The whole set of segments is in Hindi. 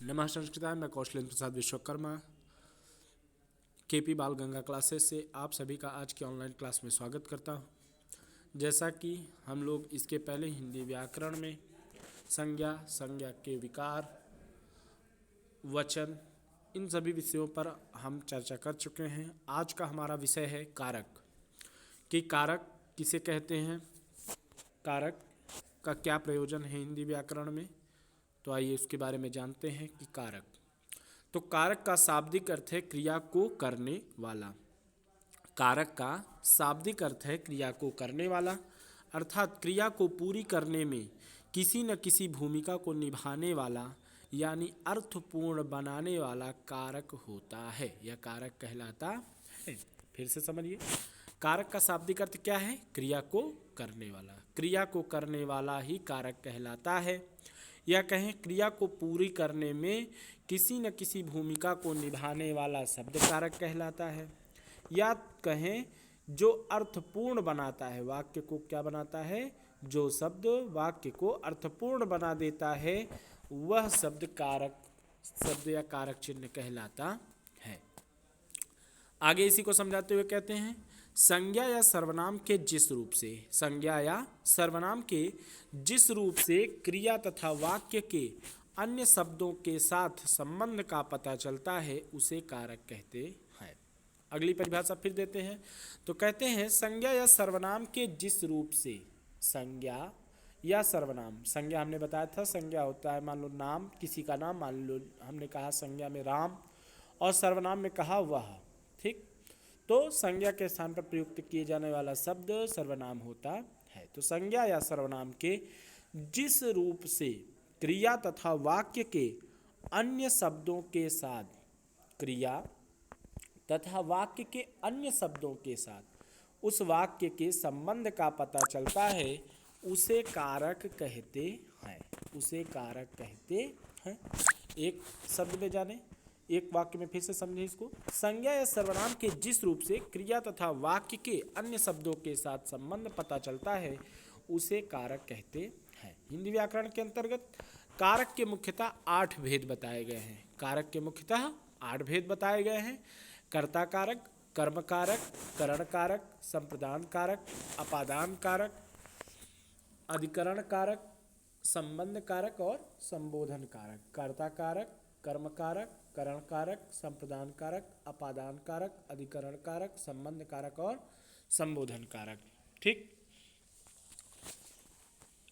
नमः संस्कृताय। मैं कौशलेंद्र प्रसाद विश्वकर्मा केपी बाल गंगा क्लासेस से आप सभी का आज की ऑनलाइन क्लास में स्वागत करता हूं। जैसा कि हम लोग इसके पहले हिंदी व्याकरण में संज्ञा, संज्ञा के विकार, वचन, इन सभी विषयों पर हम चर्चा कर चुके हैं। आज का हमारा विषय है कारक। कि कारक किसे कहते हैं, कारक का क्या प्रयोजन है हिंदी व्याकरण में, तो आइए उसके बारे में जानते हैं। कि कारक, तो कारक का शाब्दिक अर्थ है क्रिया को करने वाला। कारक का शाब्दिक अर्थ है क्रिया को करने वाला, अर्थात क्रिया को पूरी करने में किसी न किसी भूमिका को निभाने वाला, यानी अर्थपूर्ण बनाने वाला कारक होता है। यह कारक कहलाता है। फिर से समझिए, कारक का शाब्दिक अर्थ क्या है? क्रिया को करने वाला। क्रिया को करने वाला ही कारक कहलाता है। या कहें क्रिया को पूरी करने में किसी न किसी भूमिका को निभाने वाला शब्द कारक कहलाता है। या कहें जो अर्थपूर्ण बनाता है, वाक्य को क्या बनाता है? जो शब्द वाक्य को अर्थपूर्ण बना देता है, वह शब्द कारक शब्द या कारक चिन्ह कहलाता है। आगे इसी को समझाते हुए कहते हैं, संज्ञा या सर्वनाम के जिस रूप से, संज्ञा या सर्वनाम के जिस रूप से क्रिया तथा वाक्य के अन्य शब्दों के साथ संबंध का पता चलता है, उसे कारक कहते हैं। अगली परिभाषा फिर देते हैं, तो कहते हैं संज्ञा या सर्वनाम के जिस रूप से। संज्ञा या सर्वनाम, संज्ञा हमने बताया था, संज्ञा होता है मान लो नाम, किसी का नाम, मान लो हमने कहा संज्ञा में राम, और सर्वनाम में कहा वह। ठीक, तो संज्ञा के स्थान पर प्रयुक्त किए जाने वाला शब्द सर्वनाम होता है। तो संज्ञा या सर्वनाम के जिस रूप से क्रिया तथा वाक्य के अन्य शब्दों के साथ, क्रिया तथा वाक्य के अन्य शब्दों के साथ उस वाक्य के संबंध का पता चलता है, उसे कारक कहते हैं। उसे कारक कहते हैं। एक शब्द में जाने, एक वाक्य में फिर से समझे इसको। संज्ञा या सर्वनाम के जिस रूप से क्रिया तथा वाक्य के अन्य शब्दों के साथ संबंध पता चलता है, उसे कारक कहते हैं। हिंदी व्याकरण के अंतर्गत कारक के मुख्यतः 8 भेद बताए गए हैं। कारक के मुख्यतः 8 भेद बताए गए हैं। कर्ता कारक, कर्म कारक, करण कारक, संप्रदान कारक, अपादान कारक, अधिकरण कारक, संबंध कारक और संबोधन कारक। कर्ता कारक, कर्म कारक, करण कारक, संप्रदान कारक, अपादान कारक, अधिकरण कारक, संबंध कारक और संबोधन कारक। ठीक,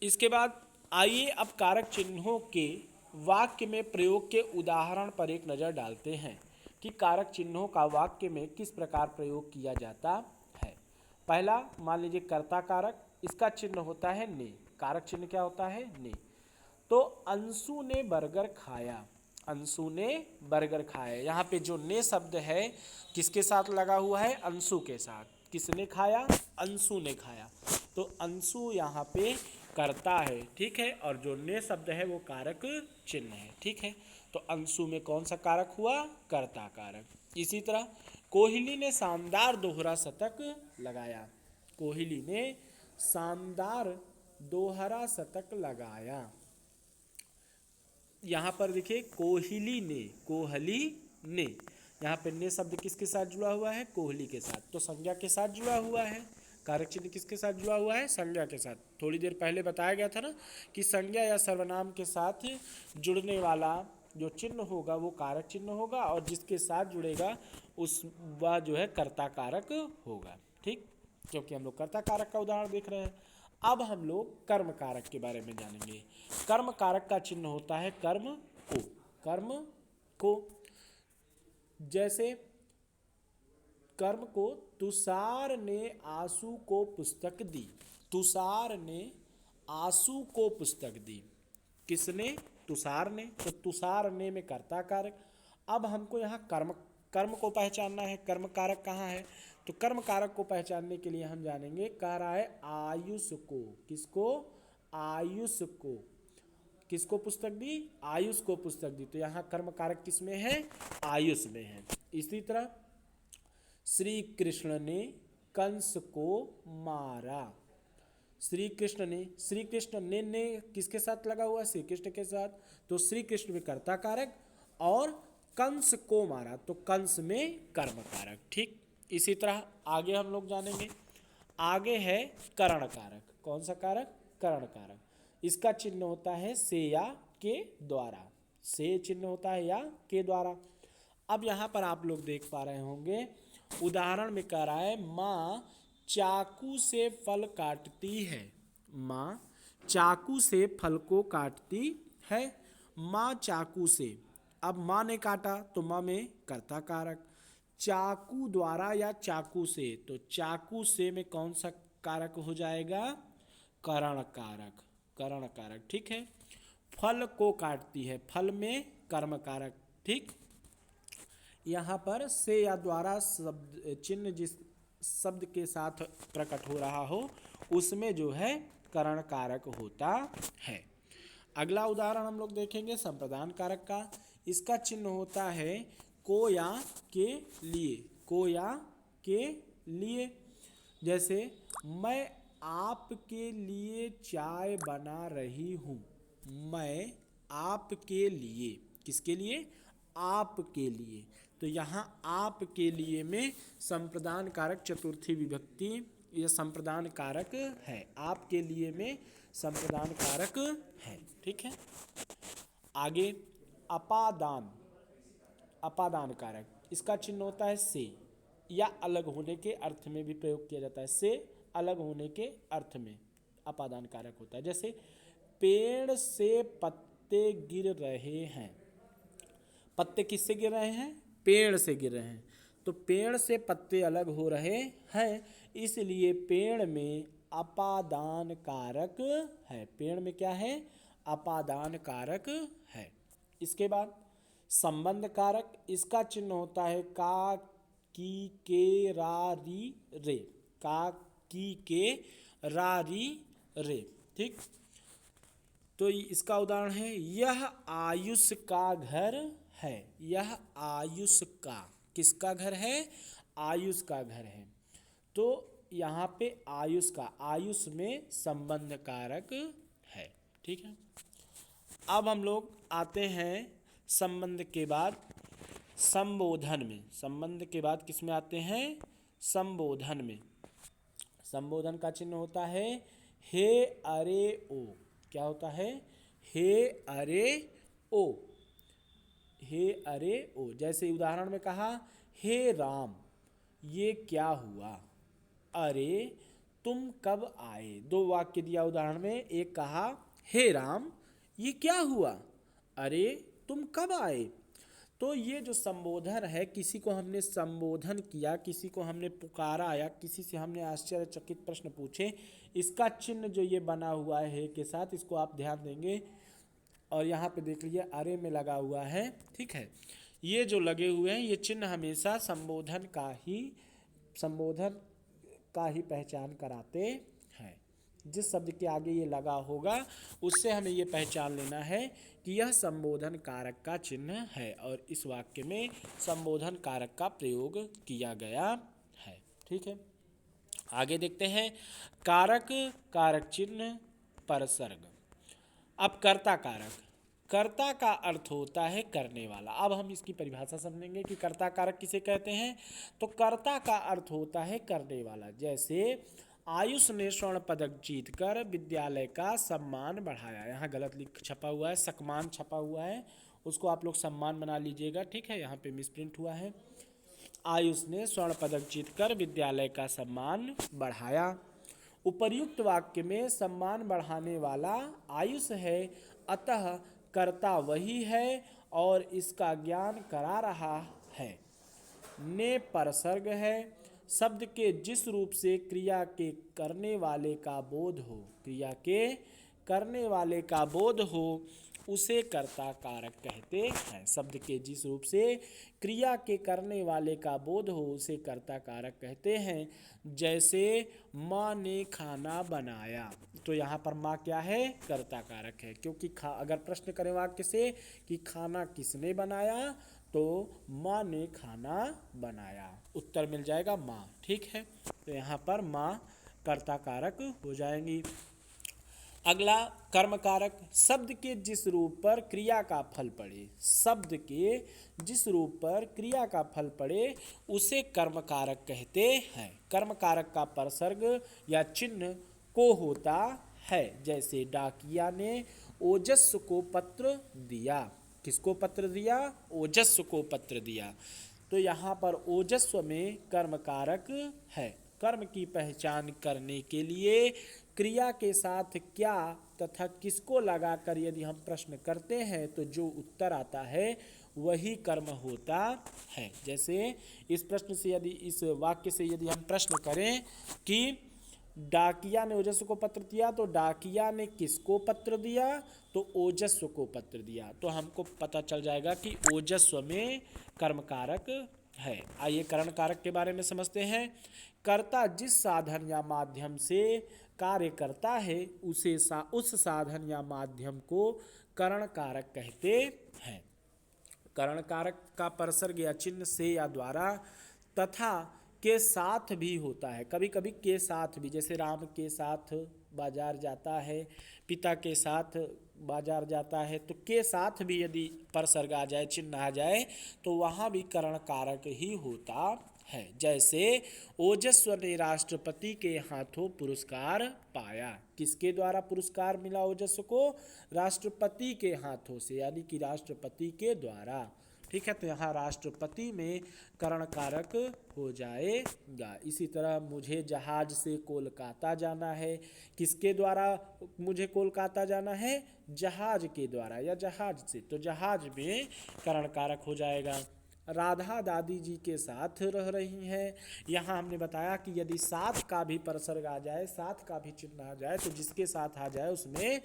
इसके बाद आइए अब कारक चिन्हों के वाक्य में प्रयोग के उदाहरण पर एक नज़र डालते हैं कि कारक चिन्हों का वाक्य में किस प्रकार प्रयोग किया जाता है। पहला मान लीजिए कर्ता कारक, इसका चिन्ह होता है ने। कारक चिन्ह क्या होता है? ने। तो अंशु ने बर्गर खाया, अंशु ने बर्गर खाया। यहाँ पे जो ने शब्द है किसके साथ लगा हुआ है? अंशु के साथ। किसने खाया? अंशु ने खाया। तो अंशु यहाँ पे करता है, ठीक है, और जो ने शब्द है वो कारक चिन्ह है। ठीक है, तो अंशु में कौन सा कारक हुआ? कर्ता कारक। इसी तरह कोहली ने शानदार दोहरा शतक लगाया। कोहली ने शानदार दोहरा शतक लगाया। यहाँ पर देखिए कोहली ने, कोहली ने, यहाँ पे ने शब्द किसके साथ जुड़ा हुआ है? कोहली के साथ। तो संज्ञा के साथ जुड़ा हुआ है। कारक चिन्ह किसके साथ जुड़ा हुआ है? संज्ञा के साथ। थोड़ी देर पहले बताया गया था ना कि संज्ञा या सर्वनाम के साथ जुड़ने वाला जो चिन्ह होगा वो कारक चिन्ह होगा, और जिसके साथ जुड़ेगा उस वह जो है कर्ता कारक होगा। ठीक, क्योंकि हम लोग कर्ता कारक का उदाहरण देख रहे हैं। अब हम लोग कर्म कारक के बारे में जानेंगे। कर्म कारक का चिन्ह होता है कर्म को। कर्म को, जैसे कर्म को, तुषार ने आंसू को पुस्तक दी। तुषार ने आंसू को पुस्तक दी। किसने? तुषार ने। तो तुषार ने में कर्ता कारक। अब हमको यहाँ कर्म कर्म को पहचानना है। कर्म कारक कहाँ है? तो कर्म कारक को पहचानने के लिए हम जानेंगे, कह रहा है आयुष को। किसको? आयुष को। किसको पुस्तक दी? आयुष को पुस्तक दी। तो यहाँ कर्म कारक किस में है? आयुष में है। इसी तरह श्री कृष्ण ने कंस को मारा। श्री कृष्ण ने किसके साथ लगा हुआ है? श्री कृष्ण के साथ। तो श्री कृष्ण में कर्ता कारक, और कंस को मारा तो कंस में कर्म कारक। ठीक, इसी तरह आगे हम लोग जानेंगे। आगे है करण कारक। कौन सा कारक? करण कारक। इसका चिन्ह होता है से या के द्वारा। से चिन्ह होता है या के द्वारा। अब यहाँ पर आप लोग देख पा रहे होंगे, उदाहरण में कह रहा है माँ चाकू से फल काटती है। माँ चाकू से फल को काटती है। माँ चाकू से, अब माँ ने काटा तो माँ में कर्ता कारक। चाकू द्वारा या चाकू से, तो चाकू से में कौन सा कारक हो जाएगा? करण कारक। करण कारक, ठीक है। फल को काटती है, फल में कर्म कारक। ठीक, यहाँ पर से या द्वारा शब्द चिन्ह जिस शब्द के साथ प्रकट हो रहा हो उसमें जो है करण कारक होता है। अगला उदाहरण हम लोग देखेंगे संप्रदान कारक का। इसका चिन्ह होता है को या के लिए। को या के लिए, जैसे मैं आपके लिए चाय बना रही हूँ। मैं आपके लिए, किसके लिए? आपके लिए। तो यहाँ आपके लिए में संप्रदान कारक चतुर्थी विभक्ति, यह संप्रदान कारक है। आपके लिए में संप्रदान कारक है। ठीक है। आगे अपादान। अपादान कारक, इसका चिन्ह होता है से, या अलग होने के अर्थ में भी प्रयोग किया जाता है। से अलग होने के अर्थ में अपादान कारक होता है। जैसे पेड़ से पत्ते गिर रहे हैं। पत्ते किससे गिर रहे हैं? पेड़ से गिर रहे हैं। तो पेड़ से पत्ते अलग हो रहे हैं, इसलिए पेड़ में अपादान कारक है। पेड़ में क्या है? अपादान कारक है। इसके बाद संबंध कारक। इसका चिन्ह होता है का, की, के, रा, री, रे। का, की, के, रा, री, रे। ठीक, तो इसका उदाहरण है यह आयुष का घर है। यह आयुष का, किसका घर है? आयुष का घर है। तो यहाँ पे आयुष का, आयुष में संबंध कारक है। ठीक है। अब हम लोग आते हैं संबंध के बाद संबोधन में। संबंध के बाद किस में आते हैं? संबोधन में। संबोधन का चिन्ह होता है हे, अरे, ओ। क्या होता है? हे, अरे, ओ। हे, अरे, ओ। जैसे उदाहरण में कहा हे राम ये क्या हुआ? अरे तुम कब आए? दो वाक्य दिया उदाहरण में। एक कहा हे राम ये क्या हुआ? अरे तुम कब आए? तो ये जो संबोधन है, किसी को हमने संबोधन किया, किसी को हमने पुकारा, या किसी से हमने आश्चर्यचकित प्रश्न पूछे, इसका चिन्ह जो ये बना हुआ है हे के साथ, इसको आप ध्यान देंगे। और यहाँ पे देख लीजिए अरे में लगा हुआ है। ठीक है, ये जो लगे हुए हैं ये चिन्ह हमेशा संबोधन का ही पहचान कराते हैं। जिस शब्द के आगे ये लगा होगा उससे हमें ये पहचान लेना है कि यह संबोधन कारक का चिन्ह है, और इस वाक्य में संबोधन कारक का प्रयोग किया गया है। ठीक है, आगे देखते हैं कारक, कारक चिन्ह, परसर्ग। अब कर्ता कारक। कर्ता का अर्थ होता है करने वाला। अब हम इसकी परिभाषा समझेंगे कि कर्ता कारक किसे कहते हैं। तो कर्ता का अर्थ होता है करने वाला। जैसे आयुष ने स्वर्ण पदक जीतकर विद्यालय का सम्मान बढ़ाया। यहाँ गलत लिख छपा हुआ है, सम्मान छपा हुआ है, उसको आप लोग सम्मान बना लीजिएगा। ठीक है, यहाँ पे मिसप्रिंट हुआ है। आयुष ने स्वर्ण पदक जीतकर विद्यालय का सम्मान बढ़ाया। उपर्युक्त वाक्य में सम्मान बढ़ाने वाला आयुष है, अतः कर्ता वही है और इसका ज्ञान करा रहा है। ने परसर्ग है। शब्द के जिस रूप से क्रिया के करने वाले का बोध हो, क्रिया के करने वाले का बोध हो उसे कर्ता कारक कहते हैं। शब्द के जिस रूप से क्रिया के करने वाले का बोध हो उसे कर्ता कारक कहते हैं। जैसे माँ ने खाना बनाया, तो यहाँ पर माँ क्या है? कर्ता कारक है। क्योंकि अगर प्रश्न करें वाक्य से कि खाना किसने बनाया, तो माँ ने खाना बनाया, उत्तर मिल जाएगा माँ। ठीक है, तो यहाँ पर माँ कर्ता कारक हो जाएंगी। अगला कर्म कारक, शब्द के जिस रूप पर क्रिया का फल पड़े, शब्द के जिस रूप पर क्रिया का फल पड़े उसे कर्म कारक कहते हैं। कर्म कारक का परसर्ग या चिन्ह को होता है। जैसे डाकिया ने ओजस्व को पत्र दिया। किसको पत्र दिया? ओजस्व को पत्र दिया। तो यहाँ पर ओजस्व में कर्म कारक है। कर्म की पहचान करने के लिए क्रिया के साथ क्या तथा किसको लगाकर यदि हम प्रश्न करते हैं तो जो उत्तर आता है वही कर्म होता है। जैसे इस प्रश्न से यदि, इस वाक्य से यदि हम प्रश्न करें कि डाकिया ने ओजस्व को पत्र दिया, तो डाकिया ने किसको पत्र दिया? तो ओजस्व को पत्र दिया। तो हमको पता चल जाएगा कि ओजस्व में कर्म कारक है। आइए करण कारक के बारे में समझते हैं। कर्ता जिस साधन या माध्यम से कार्य करता है उस साधन या माध्यम को करण कारक कहते हैं। करण कारक का परसर्ग या चिन्ह से या द्वारा तथा के साथ भी होता है। कभी कभी के साथ भी, जैसे राम के साथ बाजार जाता है, पिता के साथ बाजार जाता है, तो के साथ भी यदि परसर्ग आ जाए, चिन्ह आ जाए, तो वहाँ भी करण कारक ही होता है। जैसे ओजस्व ने राष्ट्रपति के हाथों पुरस्कार पाया। किसके द्वारा पुरस्कार मिला ओजस्व को? राष्ट्रपति के हाथों से, यानी कि राष्ट्रपति के द्वारा। ठीक है, तो यहाँ राष्ट्रपति में करण कारक हो जाएगा। इसी तरह मुझे जहाज से कोलकाता जाना है। किसके द्वारा मुझे कोलकाता जाना है? जहाज के द्वारा या जहाज से, तो जहाज में करण कारक हो जाएगा। राधा दादी जी के साथ रह रही हैं। यहाँ हमने बताया कि यदि साथ का भी परसर्ग आ जाए, साथ का भी चिन्ह आ जाए, तो जिसके साथ आ जाए उसमें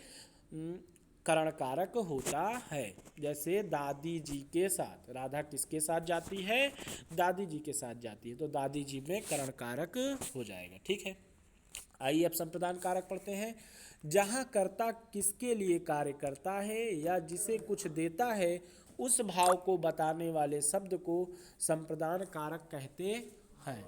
करण कारक होता है। जैसे दादी जी के साथ, राधा किसके साथ जाती है? दादी जी के साथ जाती है, तो दादी जी में करण कारक हो जाएगा। ठीक है, आइए अब संप्रदान कारक पढ़ते हैं। जहाँ कर्ता किसके लिए कार्य करता है या जिसे कुछ देता है उस भाव को बताने वाले शब्द को संप्रदान कारक कहते हैं।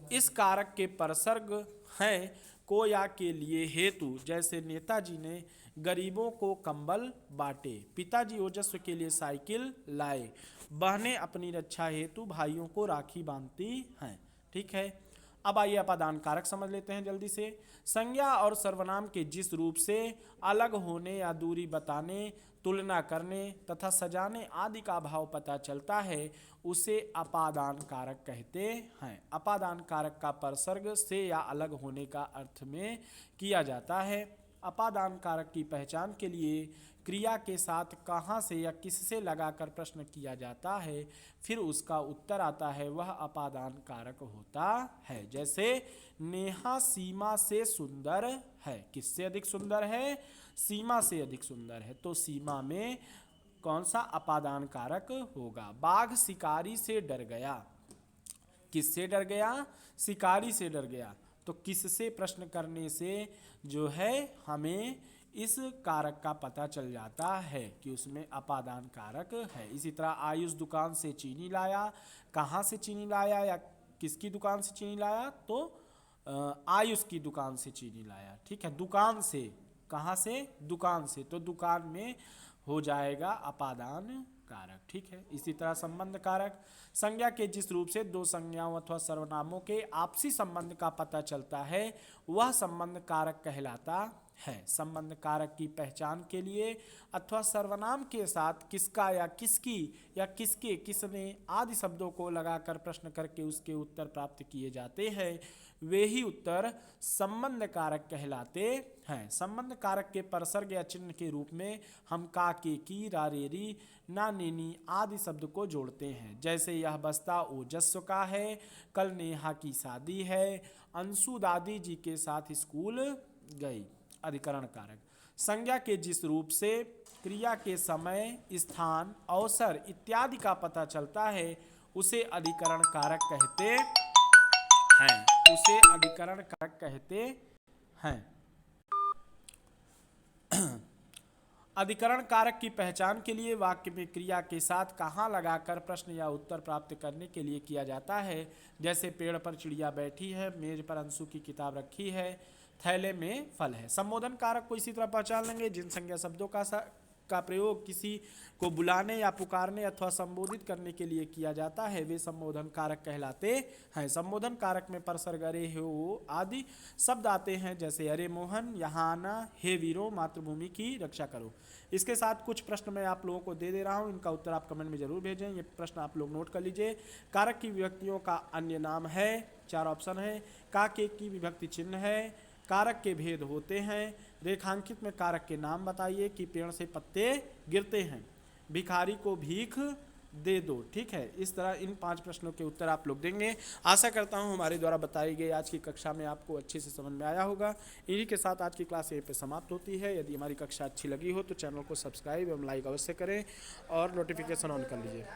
इस कारक के परसर्ग हैं को या के लिए हेतु। जैसे नेताजी ने गरीबों को कंबल बांटे, पिताजी ओजस्व के लिए साइकिल लाए, बहनें अपनी रक्षा हेतु भाइयों को राखी बांधती हैं। ठीक है, अब आइए अपादान कारक समझ लेते हैं जल्दी से। संज्ञा और सर्वनाम के जिस रूप से अलग होने या दूरी बताने, तुलना करने तथा सजाने आदि का भाव पता चलता है उसे अपादान कारक कहते हैं। अपादान कारक का परसर्ग से या अलग होने का अर्थ में किया जाता है। अपादान कारक की पहचान के लिए क्रिया के साथ कहाँ से या किससे लगाकर प्रश्न किया जाता है, फिर उसका उत्तर आता है, वह अपादान कारक होता है। जैसे नेहा सीमा से सुंदर है। किससे अधिक सुंदर है? सीमा से अधिक सुंदर है, तो सीमा में कौन सा अपादान कारक होगा? बाघ शिकारी से डर गया। किससे डर गया? शिकारी से डर गया। तो किससे प्रश्न करने से जो है हमें इस कारक का पता चल जाता है कि उसमें अपादान कारक है। इसी तरह आयुष दुकान से चीनी लाया। कहाँ से चीनी लाया या किसकी दुकान से चीनी लाया? तो आयुष की दुकान से चीनी लाया। ठीक है, दुकान से, कहाँ से? दुकान से, तो दुकान में हो जाएगा अपादान कारक। ठीक है, इसी तरह संबंध कारक, संज्ञा के जिस रूप से दो संज्ञाओं अथवा सर्वनामों के आपसी संबंध का पता चलता है वह संबंध कारक कहलाता है। संबंध कारक की पहचान के लिए अथवा सर्वनाम के साथ किसका या किसकी या किसके, किसने आदि शब्दों को लगाकर प्रश्न करके उसके उत्तर प्राप्त किए जाते हैं, वे ही उत्तर संबंध कारक कहलाते हैं। संबंध कारक के परसर्ग या चिन्ह के रूप में हम का, के, की, रा, रे, री, ना, नेनी आदि शब्द को जोड़ते हैं। जैसे यह बस्ता ओजस्व का है, कल नेहा की शादी है, अंशु दादी जी के साथ स्कूल गई। अधिकरण कारक, संज्ञा के जिस रूप से क्रिया के समय, स्थान, अवसर इत्यादि का पता चलता है उसे अधिकरण कारक कहते हैं। उसे अधिकरण कारक कहते हैं। अधिकरण कारक की पहचान के लिए वाक्य में क्रिया के साथ कहाँ लगाकर प्रश्न या उत्तर प्राप्त करने के लिए किया जाता है। जैसे पेड़ पर चिड़िया बैठी है, मेज पर अंशु की किताब रखी है, थैले में फल है। संबोधन कारक को इसी तरह पहचान लेंगे। जिन संज्ञा शब्दों का प्रयोग किसी को बुलाने या पुकारने अथवा संबोधित करने के लिए किया जाता है वे संबोधन कारक कहलाते हैं। संबोधन कारक में परसर, अरे, हो आदि शब्द आते हैं। जैसे अरे मोहन यहाँ आना, हे वीरों मातृभूमि की रक्षा करो। इसके साथ कुछ प्रश्न मैं आप लोगों को दे रहा हूँ, इनका उत्तर आप कमेंट में जरूर भेजें। ये प्रश्न आप लोग नोट कर लीजिए। कारक की विभक्तियों का अन्य नाम है, 4 ऑप्शन है। का के की विभक्ति चिन्ह है। कारक के भेद होते हैं। रेखांकित में कारक के नाम बताइए कि पेड़ से पत्ते गिरते हैं। भिखारी को भीख दे दो। ठीक है, इस तरह इन 5 प्रश्नों के उत्तर आप लोग देंगे। आशा करता हूं हमारे द्वारा बताई गई आज की कक्षा में आपको अच्छे से समझ में आया होगा। इन्हीं के साथ आज की क्लास यहीं पे समाप्त होती है। यदि हमारी कक्षा अच्छी लगी हो तो चैनल को सब्सक्राइब एवं लाइक अवश्य करें और नोटिफिकेशन ऑन कर लीजिए।